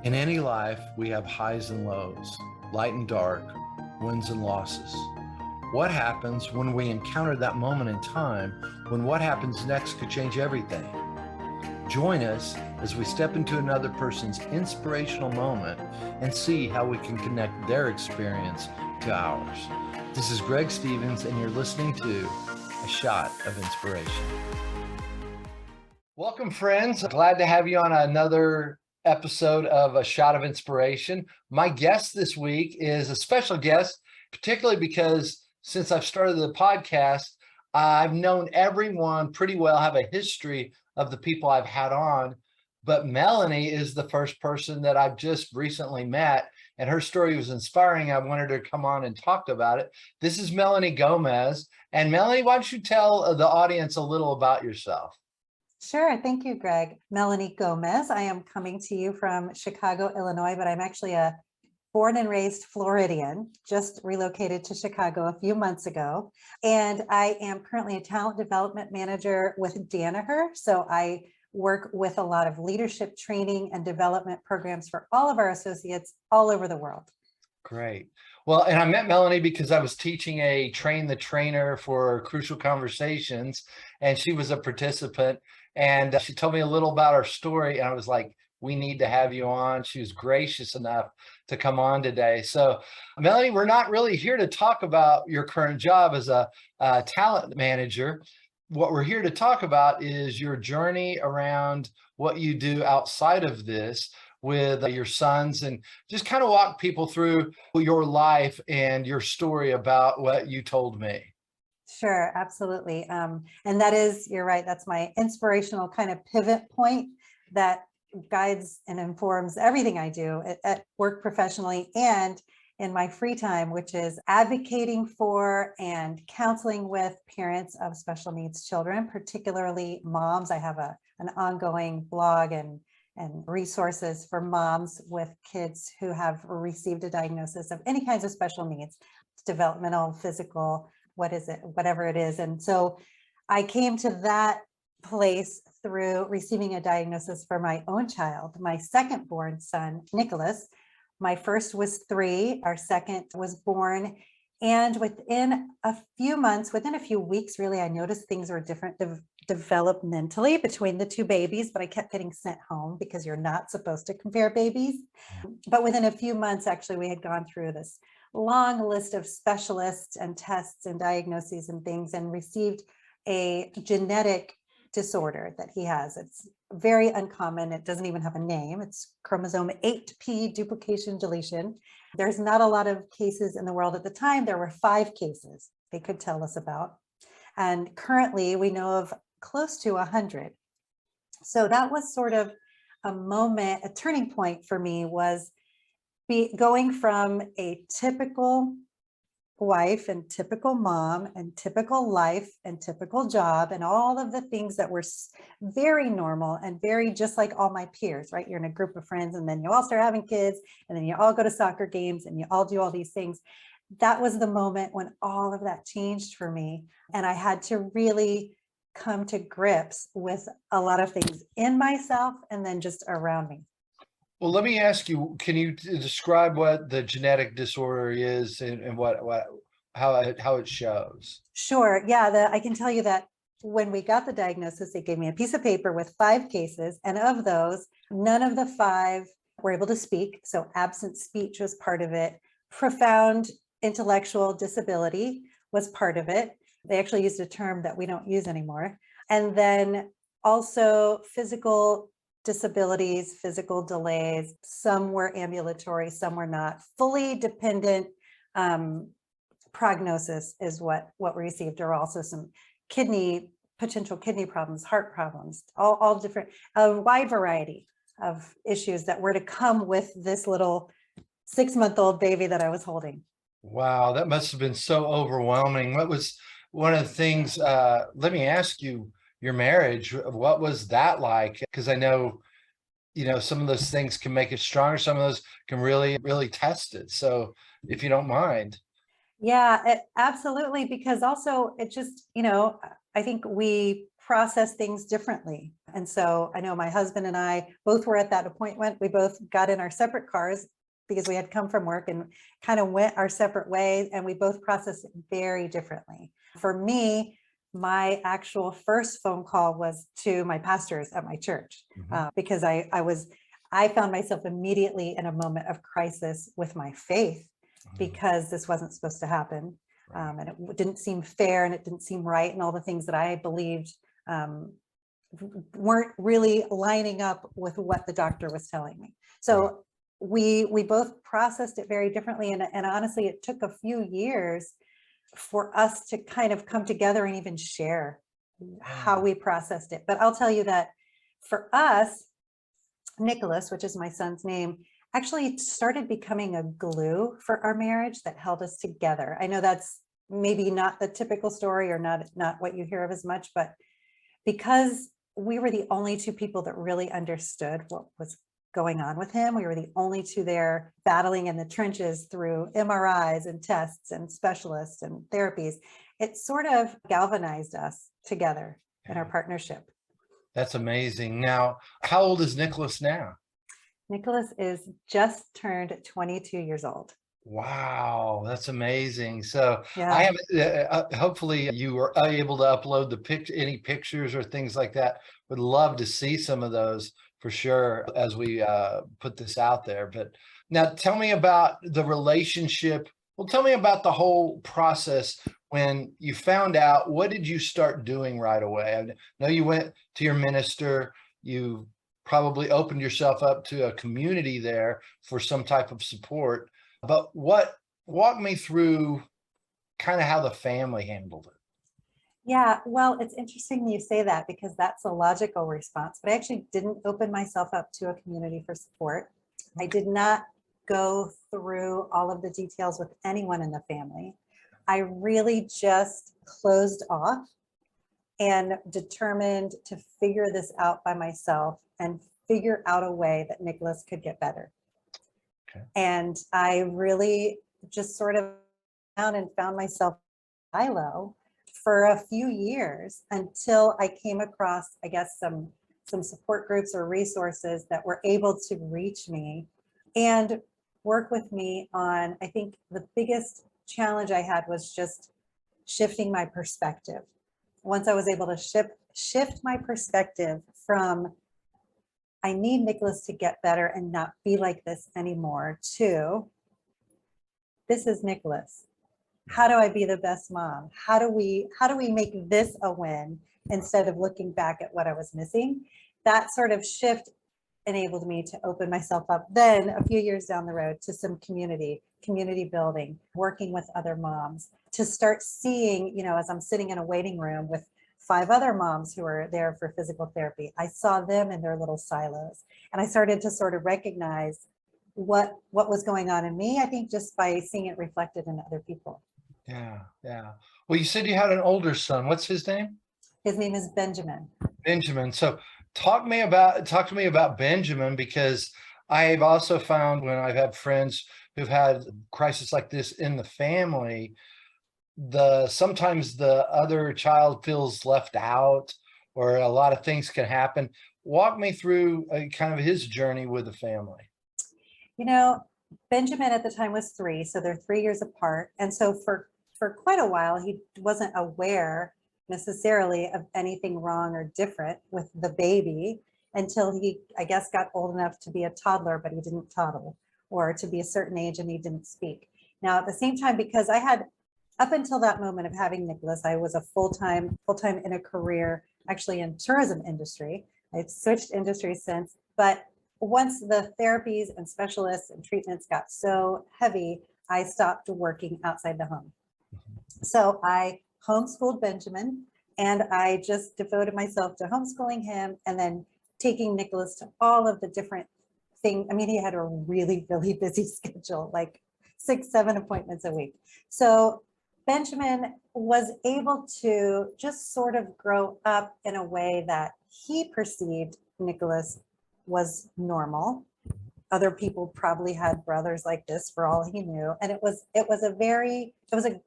In any life, we have highs and lows, light and dark, wins and losses. What happens when we encounter that moment in time when what happens next could change everything? Join us as we step into another person's inspirational moment and see how we can connect their experience to ours. This is Greg Stevens, and you're listening to A Shot of Inspiration. Welcome, friends. Glad to have you on another episode of A Shot of Inspiration. My guest this week is a special guest, particularly because since I've started the podcast, I've known everyone pretty well, have a history of the people I've had on, but Melanie is the first person that I've just recently met, and her story was inspiring. I wanted her to come on and talk about it. This is Melanie Gomez. And Melanie, why don't you tell the audience a little about yourself? Sure. Thank you, Greg. Melanie Gomez. I am coming to you from Chicago, Illinois, but I'm actually a born and raised Floridian, just relocated to Chicago a few months ago. And I am currently a talent development manager with Danaher. So I work with a lot of leadership training and development programs for all of our associates all over the world. Great. Well, and I met Melanie because I was teaching a train the trainer for Crucial Conversations, and she was a participant. And she told me a little about her story, and I was like, we need to have you on. She was gracious enough to come on today. So, Melanie, we're not really here to talk about your current job as a talent manager. What we're here to talk about is your journey around what you do outside of this with your sons, and just kind of walk people through your life and your story about what you told me. Sure, absolutely. And that is, you're right, that's my inspirational kind of pivot point that guides and informs everything I do at work professionally and in my free time, which is advocating for and counseling with parents of special needs children, particularly moms. I have an ongoing blog and resources for moms with kids who have received a diagnosis of any kinds of special needs, developmental, physical, whatever it is. And so I came to that place through receiving a diagnosis for my own child, my second born son, Nicholas. My first was 3, our second was born. And within a few months, within a few weeks, really, I noticed things were different developmentally between the 2 babies, but I kept getting sent home because you're not supposed to compare babies. But within a few months, actually, we had gone through this long list of specialists and tests and diagnoses and things and received a genetic disorder that he has. It's very uncommon. It doesn't even have a name. It's chromosome 8p duplication deletion. There's not a lot of cases in the world at the time. There were 5 cases they could tell us about. And currently we know of close to 100. So that was sort of a moment, a turning point for me, was going from a typical wife and typical mom and typical life and typical job and all of the things that were very normal and very just like all my peers, right? You're in a group of friends and then you all start having kids and then you all go to soccer games and you all do all these things. That was the moment when all of that changed for me. And I had to really come to grips with a lot of things in myself and then just around me. Well, let me ask you, can you describe what the genetic disorder is and how it shows? Sure. Yeah, I can tell you that when we got the diagnosis, they gave me a piece of paper with 5 cases. And of those, none of the 5 were able to speak. So absent speech was part of it. Profound intellectual disability was part of it. They actually used a term that we don't use anymore. And then also physical disabilities, physical delays. Some were ambulatory, some were not. Fully dependent prognosis is what we received. There were also some potential kidney problems, heart problems, all different, a wide variety of issues that were to come with this little 6-month-old baby that I was holding. Wow, that must have been so overwhelming. What was one of the things, let me ask you, your marriage, what was that like? Because I know, some of those things can make it stronger. Some of those can really, really test it. So if you don't mind. Yeah, absolutely. Because also it just, I think we process things differently. And so I know my husband and I both were at that appointment. We both got in our separate cars because we had come from work and kind of went our separate ways, and we both processed it very differently. For me, my actual first phone call was to my pastors at my church, because I found myself immediately in a moment of crisis with my faith, because this wasn't supposed to happen. And it didn't seem fair, and it didn't seem right. And all the things that I believed weren't really lining up with what the doctor was telling me. So we both processed it very differently. And honestly, it took a few years for us to kind of come together and even share how we processed it. But I'll tell you that for us, Nicholas, which is my son's name, actually started becoming a glue for our marriage that held us together. I know that's maybe not the typical story, or not what you hear of as much, but because we were the only two people that really understood what was going on with him, we were the only two there battling in the trenches through MRIs and tests and specialists and therapies. It sort of galvanized us together in our partnership. That's amazing. Now, how old is Nicholas now? Nicholas is just turned 22 years old. Wow, that's amazing. So Yeah. I haven't, hopefully you were able to upload any pictures or things like that. Would love to see some of those for sure as we put this out there. But now tell me about the relationship. Well, tell me about the whole process when you found out. What did you start doing right away? I know you went to your minister, you probably opened yourself up to a community there for some type of support. But walk me through kind of how the family handled it. Yeah, well, it's interesting you say that, because that's a logical response, but I actually didn't open myself up to a community for support. I did not go through all of the details with anyone in the family. I really just closed off and determined to figure this out by myself and figure out a way that Nicholas could get better. Okay. And I really just sort of found myself silo for a few years until I came across, I guess, some support groups or resources that were able to reach me and work with me on, I think the biggest challenge I had was just shifting my perspective. Once I was able to shift my perspective from I need Nicholas to get better and not be like this anymore to this is Nicholas. How do I be the best mom? How do we make this a win instead of looking back at what I was missing? That sort of shift enabled me to open myself up then a few years down the road to some community building, working with other moms, to start seeing, as I'm sitting in a waiting room with 5 other moms who are there for physical therapy, I saw them in their little silos, and I started to sort of recognize what was going on in me, I think just by seeing it reflected in other people. Yeah, yeah. Well, you said you had an older son. What's his name? His name is Benjamin. Benjamin. So talk to me about Benjamin, because I've also found when I've had friends who've had crisis like this in the family, sometimes the other child feels left out, or a lot of things can happen. Walk me through kind of his journey with the family. Benjamin at the time was 3, so they're 3 years apart. And so for quite a while, he wasn't aware necessarily of anything wrong or different with the baby until he, I guess, got old enough to be a toddler, but he didn't toddle, or to be a certain age and he didn't speak. Now, at the same time, because I had, up until that moment of having Nicholas, I was a full-time in a career, actually in tourism industry. I've switched industries since, but once the therapies and specialists and treatments got so heavy, I stopped working outside the home. So I homeschooled Benjamin, and I just devoted myself to homeschooling him and then taking Nicholas to all of the different things. I mean, he had a really, really busy schedule, like 6, 7 appointments a week. So Benjamin was able to just sort of grow up in a way that he perceived Nicholas was normal. Other people probably had brothers like this for all he knew. And it was a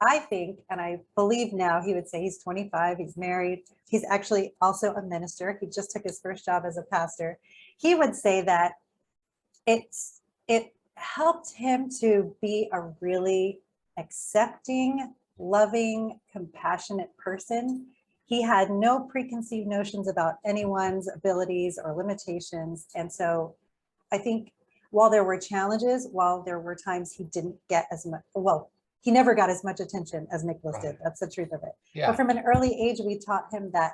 I think, and I believe now, he would say he's 25, he's married, he's actually also a minister. He just took his first job as a pastor. He would say that it helped him to be a really accepting, loving, compassionate person. He had no preconceived notions about anyone's abilities or limitations. And so I think while there were challenges, while there were times he didn't get as much, well, he never got as much attention as Nicholas did. Right. That's the truth of it. Yeah. But from an early age, we taught him that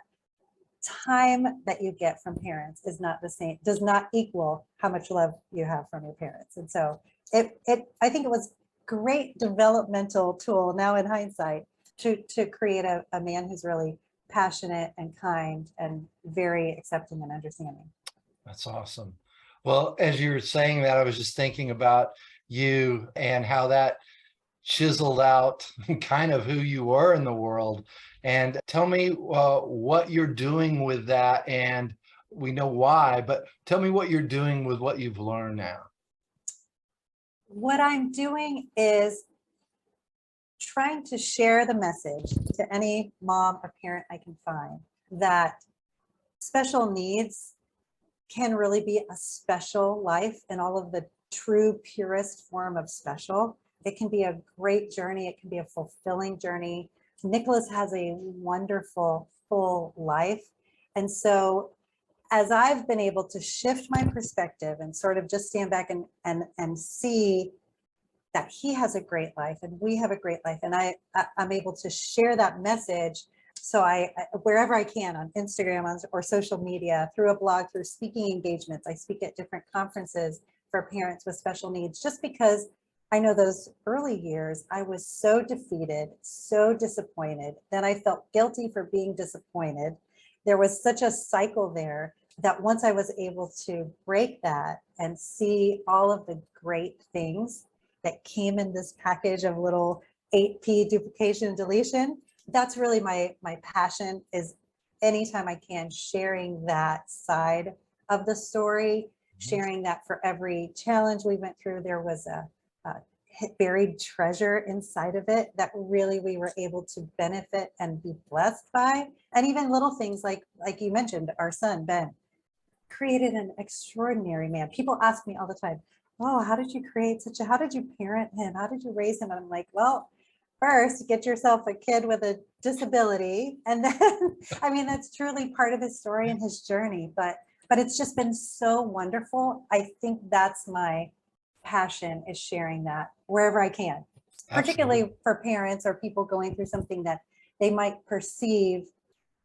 time that you get from parents is not the same, does not equal how much love you have from your parents. And so I think it was great developmental tool now in hindsight to create a man who's really passionate and kind and very accepting and understanding. That's awesome. Well, as you were saying that, I was just thinking about you and how that chiseled out kind of who you were in the world. And tell me what you're doing with that. And we know why, but tell me what you're doing with what you've learned now. What I'm doing is trying to share the message to any mom or parent I can find that special needs can really be a special life in all of the true purest form of special. It can be a great journey. It can be a fulfilling journey. Nicholas has a wonderful, full life. And so as I've been able to shift my perspective and sort of just stand back and see that he has a great life and we have a great life, and I'm able to share that message. So I wherever I can, on Instagram or social media, through a blog, through speaking engagements, I speak at different conferences for parents with special needs, just because I know those early years, I was so defeated, so disappointed, that I felt guilty for being disappointed. There was such a cycle there that once I was able to break that and see all of the great things that came in this package of little 8P duplication and deletion, that's really my passion, is anytime I can sharing that side of the story, sharing that for every challenge we went through, there was a buried treasure inside of it that really we were able to benefit and be blessed by. And even little things like you mentioned, our son, Ben, created an extraordinary man. People ask me all the time, oh, how did you parent him? How did you raise him? And I'm like, well, first get yourself a kid with a disability. And then, I mean, that's truly part of his story and his journey, but it's just been so wonderful. I think that's my passion, is sharing that wherever I can, particularly Absolutely. for parents or people going through something that they might perceive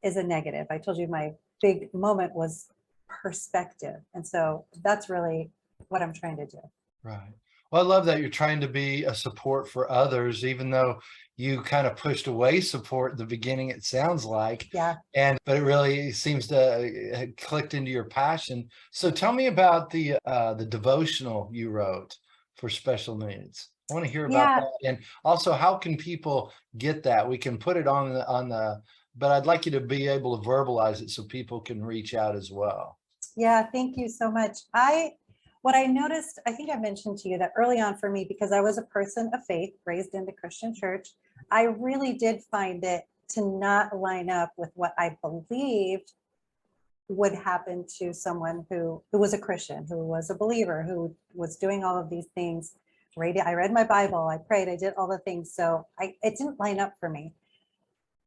is a negative. I told you my big moment was perspective. And so that's really what I'm trying to do. Right. Well, I love that you're trying to be a support for others, even though you kind of pushed away support at the beginning, it sounds like. Yeah. But it really seems to clicked into your passion. So tell me about the devotional you wrote for special needs. I want to hear about Yeah. that. And also, how can people get that? We can put it but I'd like you to be able to verbalize it so people can reach out as well. Yeah. Thank you so much. What I noticed, I think I mentioned to you that early on for me, because I was a person of faith raised in the Christian church, I really did find it to not line up with what I believed would happen to someone who was a Christian, who was a believer, who was doing all of these things. I read my Bible, I prayed, I did all the things. So it didn't line up for me.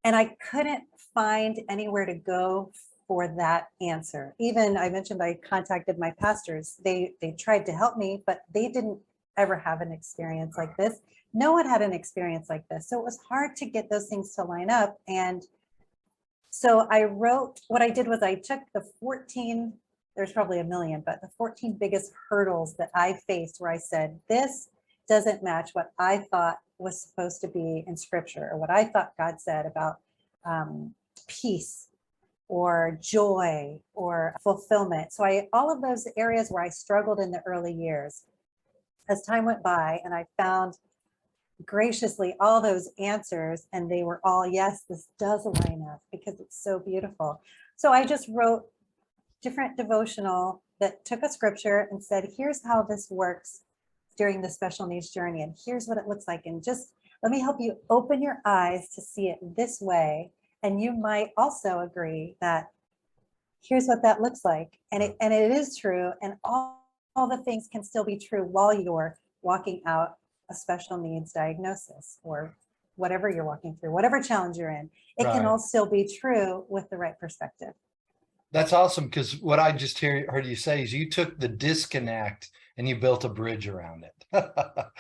And I couldn't find anywhere to go for that answer. Even I mentioned I contacted my pastors. They tried to help me, but they didn't ever have an experience like this. No one had an experience like this. So it was hard to get those things to line up. And so what I did was I took the 14, there's probably a million, but the 14 biggest hurdles that I faced, where I said, this doesn't match what I thought was supposed to be in scripture, or what I thought God said about peace or joy or fulfillment. So all of those areas where I struggled in the early years, as time went by and I found graciously all those answers, and they were all, yes, this does line up because it's so beautiful. So I just wrote different devotional that took a scripture and said, here's how this works during the special needs journey, and here's what it looks like. And just, let me help you open your eyes to see it this way. And you might also agree that here's what that looks like. And it is true. And all the things can still be true while you're walking out a special needs diagnosis or whatever you're walking through, whatever challenge you're in. It can Right. all still be true with the right perspective. That's awesome, because what I just heard you say is you took the disconnect and you built a bridge around it.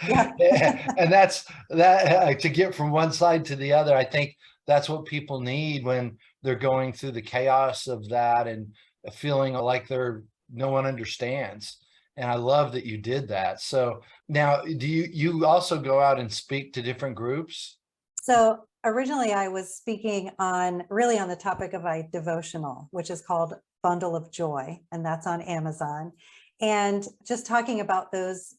Yeah. And that's that, to get from one side to the other. I think that's what people need when they're going through the chaos of that and feeling like no one understands. And I love that you did that. So now, do you also go out and speak to different groups? So originally I was speaking on the topic of a devotional, which is called Bundle of Joy, and that's on Amazon. And just talking about those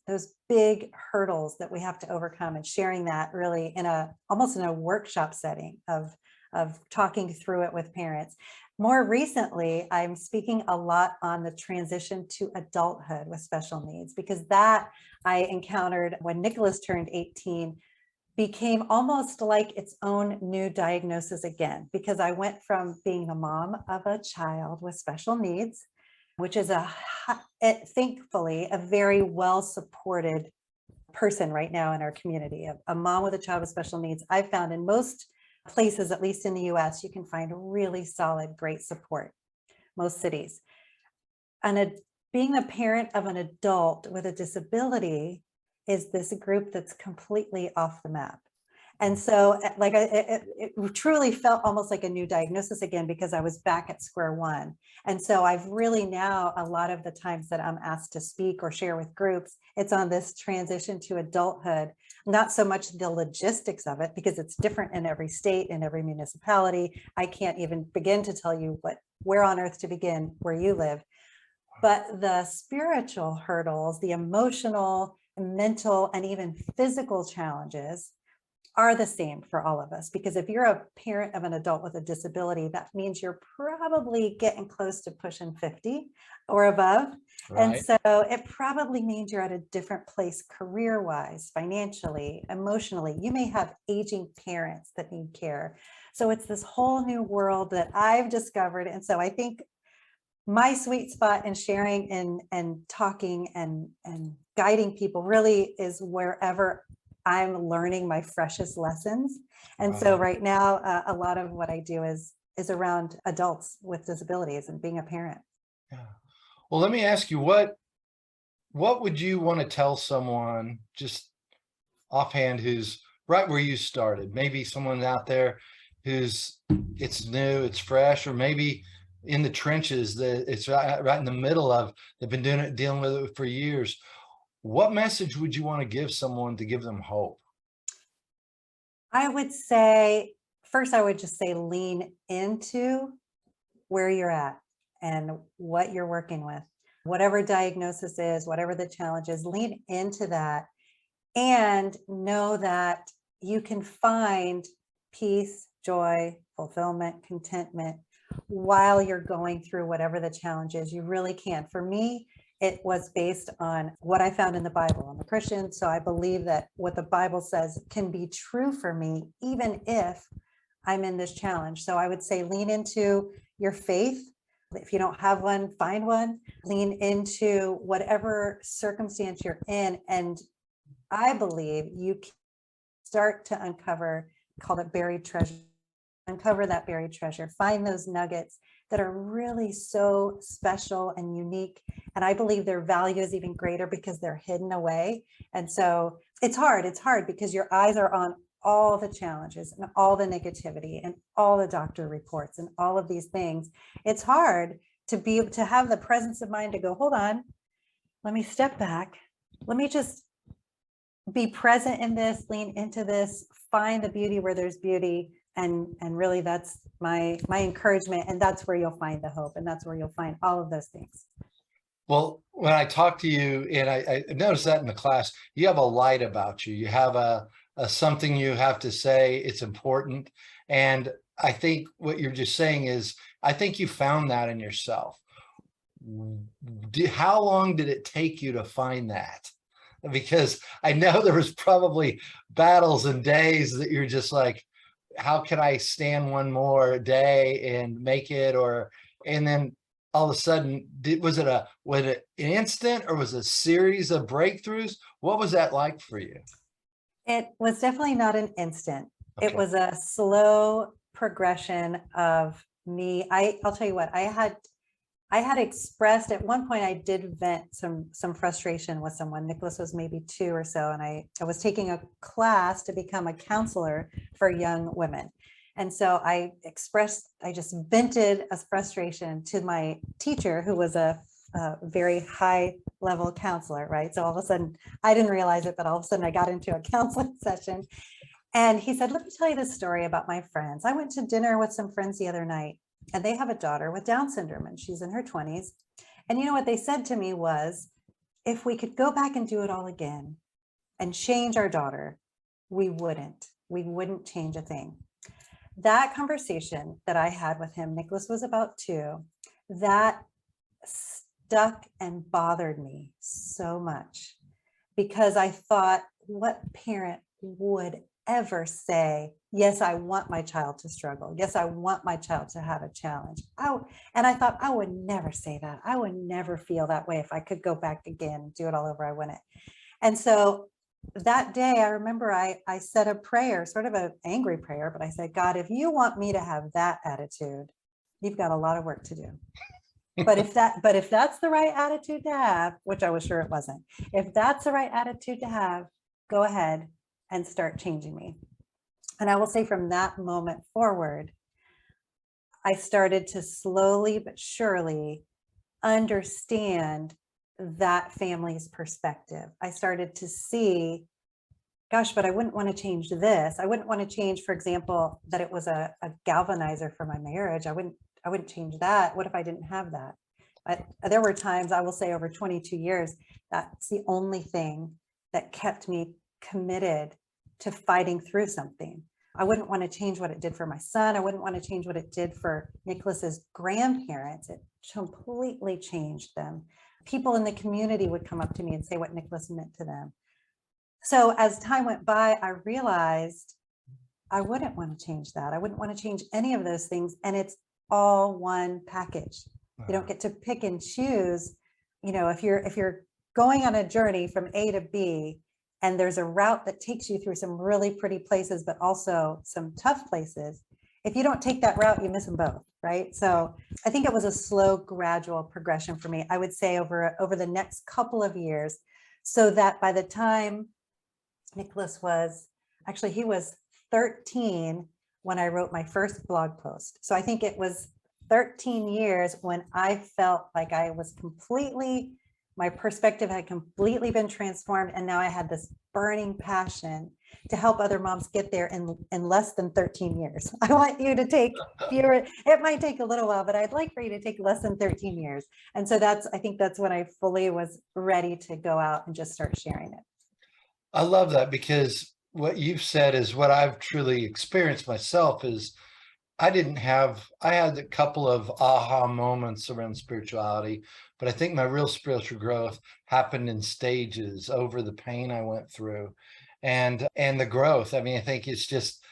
big hurdles that we have to overcome and sharing that really almost in a workshop setting of talking through it with parents. More recently, I'm speaking a lot on the transition to adulthood with special needs, because that I encountered when Nicholas turned 18 became almost like its own new diagnosis again, because I went from being the mom of a child with special needs, which is thankfully a very well supported person right now in our community. A mom with a child with special needs, I've found in most places, at least in the US, you can find really solid, great support, most cities. And being a parent of an adult with a disability is this group that's completely off the map. And so like it truly felt almost like a new diagnosis again, because I was back at square one. And so I've really now, a lot of the times that I'm asked to speak or share with groups, it's on this transition to adulthood, not so much the logistics of it, because it's different in every state and every municipality. I can't even begin to tell you where on earth to begin where you live. But the spiritual hurdles, the emotional, mental, and even physical challenges are the same for all of us. Because if you're a parent of an adult with a disability, that means you're probably getting close to pushing 50 or above. And Right. so it probably means you're at a different place career-wise, financially, emotionally. You may have aging parents that need care. So it's this whole new world that I've discovered. And so I think my sweet spot in sharing and talking and guiding people really is wherever I'm learning my freshest lessons. And so Right. right now, a lot of what I do is around adults with disabilities and being a parent. Yeah. Well, let me ask you, what would you want to tell someone just offhand who's right where you started? Maybe someone out there it's new, it's fresh, or maybe in the trenches that it's right in the middle of, they've been dealing with it for years. What message would you want to give someone to give them hope? I would say, first, I would just say lean into where you're at and what you're working with. Whatever diagnosis is, whatever the challenge is, lean into that and know that you can find peace, joy, fulfillment, contentment while you're going through whatever the challenge is. You really can. For me, it was based on what I found in the Bible. I'm a Christian, so I believe that what the Bible says can be true for me, even if I'm in this challenge. So I would say lean into your faith. If you don't have one, find one. Lean into whatever circumstance you're in. And I believe you can start to uncover, call it buried treasure, uncover that buried treasure, find those nuggets that are really so special and unique. And I believe their value is even greater because they're hidden away. And so it's hard because your eyes are on all the challenges and all the negativity and all the doctor reports and all of these things. It's hard to be able to have the presence of mind to go, hold on, let me step back. Let me just be present in this, lean into this, find the beauty where there's beauty. And really that's my encouragement. And that's where you'll find the hope. And that's where you'll find all of those things. Well, when I talk to you, and I noticed that in the class, you have a light about you. You have a something you have to say. It's important. And I think what you're just saying is, I think you found that in yourself. How long did it take you to find that? because I know there was probably battles and days that you're just like, how can I stand one more day and make it? And then all of a sudden, was it an instant or was it a series of breakthroughs? What was that like for you? It was definitely not an instant. It Okay. was a slow progression of me. I'll tell you what, I had expressed at one point, I did vent some frustration with someone. Nicholas was maybe 2 or so, and I was taking a class to become a counselor for young women. And so I just vented a frustration to my teacher, who was a very high level counselor, right? So all of a sudden, I didn't realize it, but all of a sudden I got into a counseling session. And he said, let me tell you this story about my friends. I went to dinner with some friends the other night, and they have a daughter with Down syndrome, and she's in her 20s. And you know what they said to me was, if we could go back and do it all again and change our daughter, we wouldn't change a thing. That conversation that I had with him, Nicholas was about 2, that stuck and bothered me so much, because I thought, what parent would ever say, yes, I want my child to struggle. Yes, I want my child to have a challenge. And I thought, I would never say that. I would never feel that way. If I could go back again, do it all over, I wouldn't. And so that day, I remember I said a prayer, sort of an angry prayer, but I said, God, if you want me to have that attitude, you've got a lot of work to do. But if that's the right attitude to have, which I was sure it wasn't, if that's the right attitude to have, go ahead and start changing me. And I will say, from that moment forward, I started to slowly but surely understand that family's perspective. I started to see, gosh, but I wouldn't want to change this. I wouldn't want to change, for example, that it was a galvanizer for my marriage. I wouldn't change that. What if I didn't have that? There were times, I will say, over 22 years, that's the only thing that kept me committed to fighting through something. I wouldn't want to change what it did for my son. I wouldn't want to change what it did for Nicholas's grandparents. It completely changed them. People in the community would come up to me and say what Nicholas meant to them. So as time went by, I realized I wouldn't want to change that. I wouldn't want to change any of those things. And it's all one package. You don't get to pick and choose. You know, if you're going on a journey from A to B, and there's a route that takes you through some really pretty places, but also some tough places, if you don't take that route, you miss them both, right? So I think it was a slow, gradual progression for me, I would say, over the next couple of years, so that by the time Nicholas was, actually, he was 13 when I wrote my first blog post. So I think it was 13 years when I felt like I was completely, my perspective had completely been transformed. And now I had this burning passion to help other moms get there in less than 13 years. I want you to take fewer, it might take a little while, but I'd like for you to take less than 13 years. And so I think that's when I fully was ready to go out and just start sharing it. I love that, because what you've said is what I've truly experienced myself. Is I had a couple of aha moments around spirituality, but I think my real spiritual growth happened in stages over the pain I went through and the growth. I mean, I think it's just,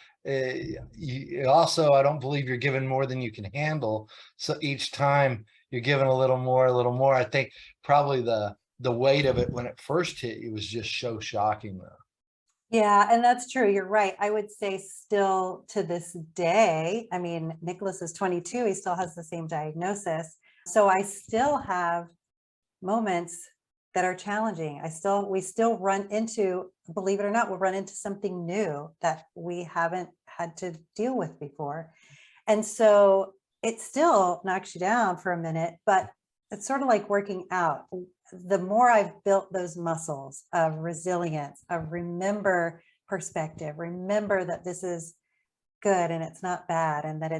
also, I don't believe you're given more than you can handle. So each time you're given a little more. I think probably the weight of it when it first hit you was just so shocking though. Yeah, and that's true. You're right. I would say still to this day, I mean, Nicholas is 22. He still has the same diagnosis. So I still have moments that are challenging. We still run into, believe it or not, we'll run into something new that we haven't had to deal with before. And so it still knocks you down for a minute, but it's sort of like working out. The more I've built those muscles of resilience, of remember perspective, remember that this is good and it's not bad, and that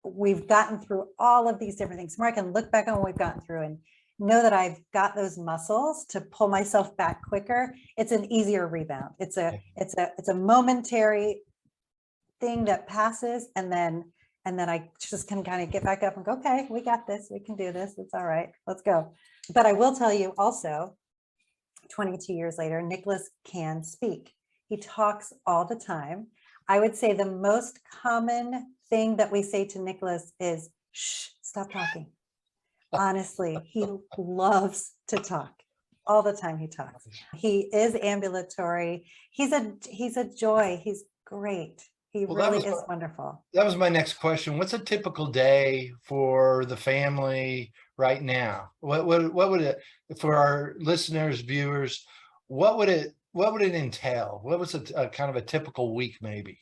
we've gotten through all of these different things. The more I can look back on what we've gotten through and know that I've got those muscles to pull myself back quicker, it's an easier rebound. It's a momentary thing that passes, and then I just can kind of get back up and go, okay, we got this, we can do this, it's all right, let's go. But I will tell you also 22 years later, Nicholas can speak. He talks all the time. I would say the most common thing that we say to Nicholas is, shh, stop talking. Honestly, he loves to talk. All the time he talks. He is ambulatory. He's a joy. He's great. He Well, that really was is wonderful. that was my next question. What's a typical day for the family right now? What would it, for our listeners, viewers, what would it entail? What was a kind of a typical week maybe?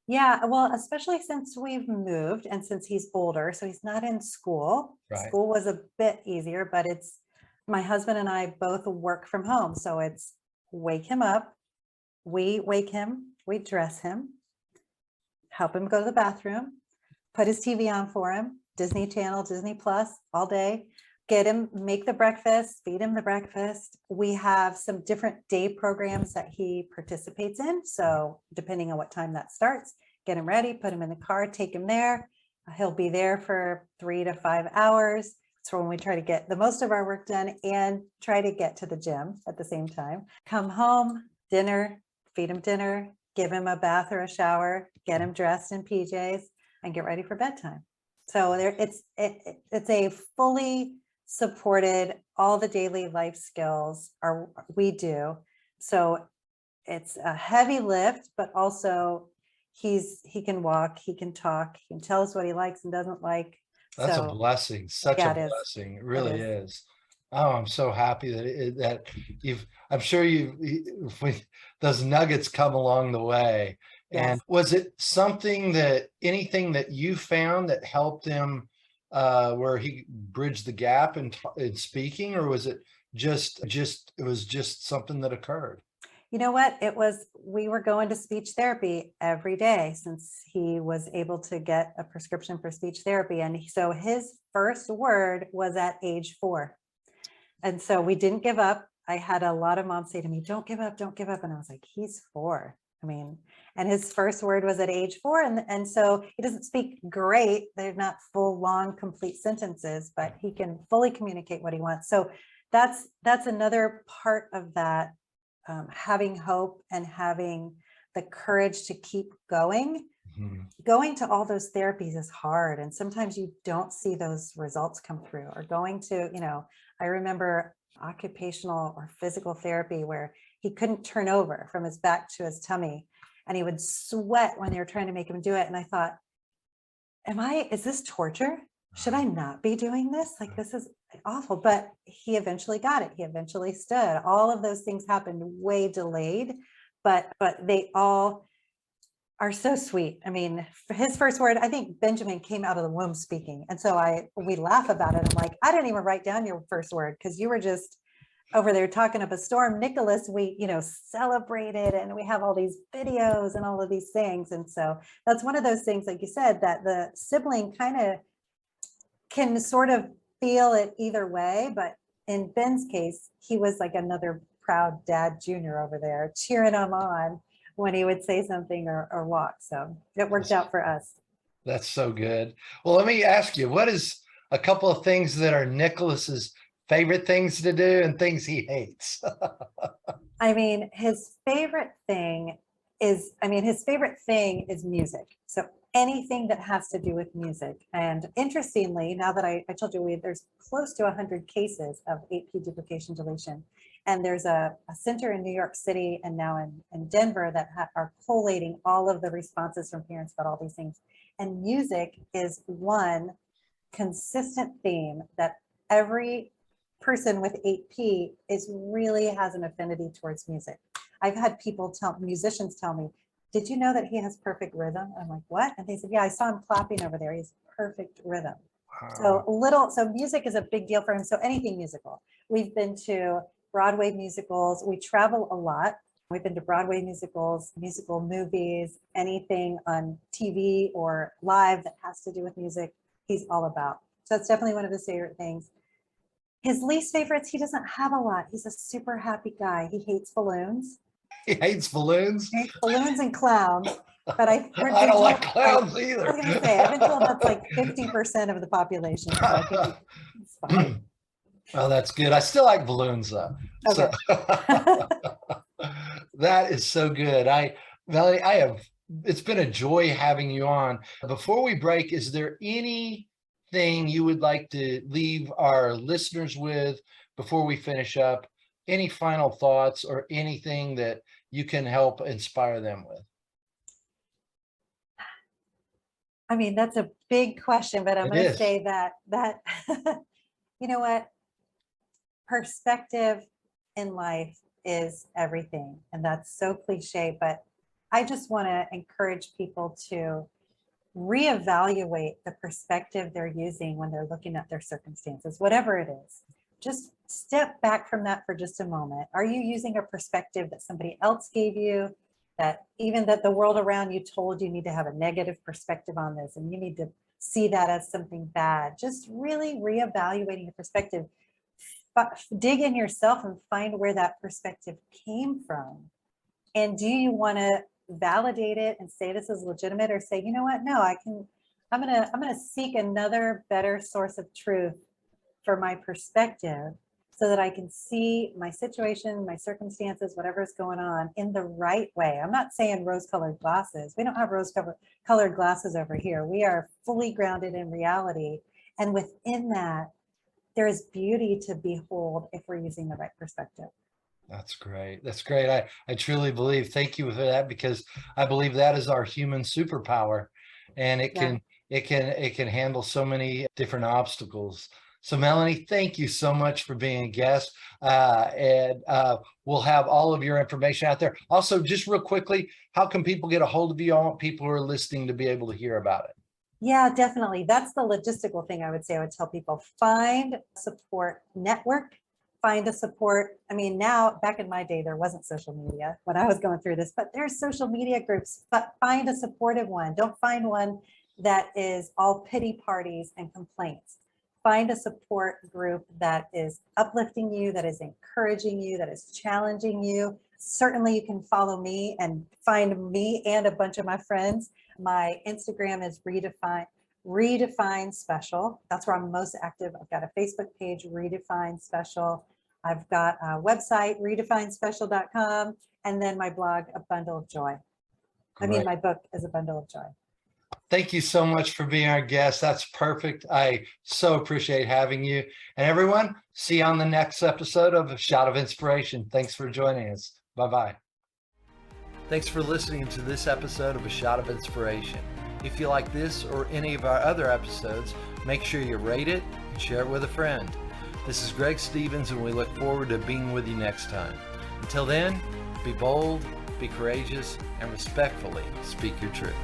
Yeah, well, especially since we've moved and since he's older, so he's not in school. Right. School was a bit easier, but it's my husband and I both work from home. So it's wake him up, we wake him, we dress him, help him go to the bathroom, put his TV on for him, Disney Channel, Disney Plus all day, get him, make the breakfast, feed him the breakfast. We have some different day programs that he participates in. So depending on what time that starts, get him ready, put him in the car, take him there. He'll be there for 3 to 5 hours. So when we try to get the most of our work done and try to get to the gym at the same time, come home, dinner, feed him dinner, give him a bath or a shower, get him dressed in PJs and get ready for bedtime. So there it's a fully supported, all the daily life skills are we do. So it's a heavy lift, but also he can walk, he can talk, he can tell us what he likes and doesn't like. That's a So blessing, such yeah, a it is. blessing. It It really is. is. Oh, I'm so happy that I'm sure those nuggets come along the way. And Yes. was it anything that you found that helped him where he bridged the gap in speaking, or was it it was just something that occurred? You know what? We were going to speech therapy every day since he was able to get a prescription for speech therapy. And so his first word was at age 4. And so we didn't give up. I had a lot of moms say to me, don't give up, don't give up. And I was like, he's 4. I mean, and his first word was at age 4. And so he doesn't speak great. They're not full, long, complete sentences, but he can fully communicate what he wants. So that's another part of that, having hope and having the courage to keep going. Mhm. Going to all those therapies is hard. And sometimes you don't see those results come through, or going to, I remember occupational or physical therapy where he couldn't turn over from his back to his tummy and he would sweat when they were trying to make him do it. And I thought, is this torture? Should I not be doing this? Like, this is awful. But he eventually got it. He eventually stood. All of those things happened way delayed, but they all are so sweet. I mean, for his first word, I think Benjamin came out of the womb speaking. And so we laugh about it. I'm like, I didn't even write down your first word because you were just over there talking up a storm. Nicholas, we, celebrated, and we have all these videos and all of these things. And so that's one of those things, like you said, that the sibling kind of can sort of feel it either way. But in Ben's case, he was like another proud dad junior over there cheering him on when he would say something or walk. So it worked out for us. That's so good. Well, let me ask you, what is a couple of things that are Nicholas's favorite things to do and things he hates? I mean, his favorite thing is music. So anything that has to do with music. And interestingly, now that I told you, there's close to 100 cases of 8p duplication deletion. And there's a center in New York City and now in Denver that are collating all of the responses from parents about all these things. And music is one consistent theme that every person with 8p really has an affinity towards music. I've had musicians tell me, did you know that he has perfect rhythm? I'm like, what? And they said, yeah, I saw him clapping over there. He's perfect rhythm. So music is a big deal for him. So anything musical. We've been to Broadway musicals. We travel a lot. We've been to Broadway musicals, musical movies, anything on TV or live that has to do with music, he's all about. So that's definitely one of his favorite things. His least favorites, he doesn't have a lot. He's a super happy guy. He hates balloons. He hates balloons. He hates balloons and clowns. But I don't like clowns either. I was going to say, I've been told that's like 50% of the population. So I think it's fine. Oh, that's good. I still like balloons though. So Okay. that is so good. Melanie, it's been a joy having you on. Before we break, is there anything you would like to leave our listeners with before we finish up? Any final thoughts or anything that you can help inspire them with? I mean, that's a big question, but I'm It going to is. say that you know what? Perspective in life is everything. And that's so cliche, but I just want to encourage people to reevaluate the perspective they're using when they're looking at their circumstances, whatever it is. Just step back from that for just a moment. Are you using a perspective that somebody else gave you? That even that the world around you told you need to have a negative perspective on this and you need to see that as something bad. Just really reevaluating the perspective. Dig in yourself and find where that perspective came from. And do you want to validate it and say this is legitimate, or say, you know what, no, I'm gonna seek another better source of truth for my perspective so that I can see my situation, my circumstances, whatever's going on in the right way. I'm not saying rose-colored glasses. We don't have rose-colored glasses over here. We are fully grounded in reality. And within that, there is beauty to behold if we're using the right perspective. That's great. That's great. I truly believe, thank you for that, because I believe that is our human superpower, and Yeah. it can handle so many different obstacles. So Melanie, thank you so much for being a guest. And we'll have all of your information out there. Also, just real quickly, how can people get a hold of you? I want people who are listening to be able to hear about it. Yeah, definitely. That's the logistical thing I would say. I would tell people, find support network, find a support. I mean, now back in my day, there wasn't social media when I was going through this, but there's social media groups, but find a supportive one. Don't find one that is all pity parties and complaints. Find a support group that is uplifting you, that is encouraging you, that is challenging you. Certainly you can follow me and find me and a bunch of my friends. My Instagram is redefine special. That's where I'm most active. I've got a Facebook page, Redefine Special. I've got a website, redefinespecial.com, and then my blog, A Bundle of Joy. I mean, Great. my book is A Bundle of Joy. Thank you so much for being our guest. That's perfect. I so appreciate having you. And everyone, see you on the next episode of A Shot of Inspiration. Thanks for joining us. Bye-bye. Thanks for listening to this episode of A Shot of Inspiration. If you like this or any of our other episodes, make sure you rate it and share it with a friend. This is Greg Stevens, and we look forward to being with you next time. Until then, be bold, be courageous, and respectfully speak your truth.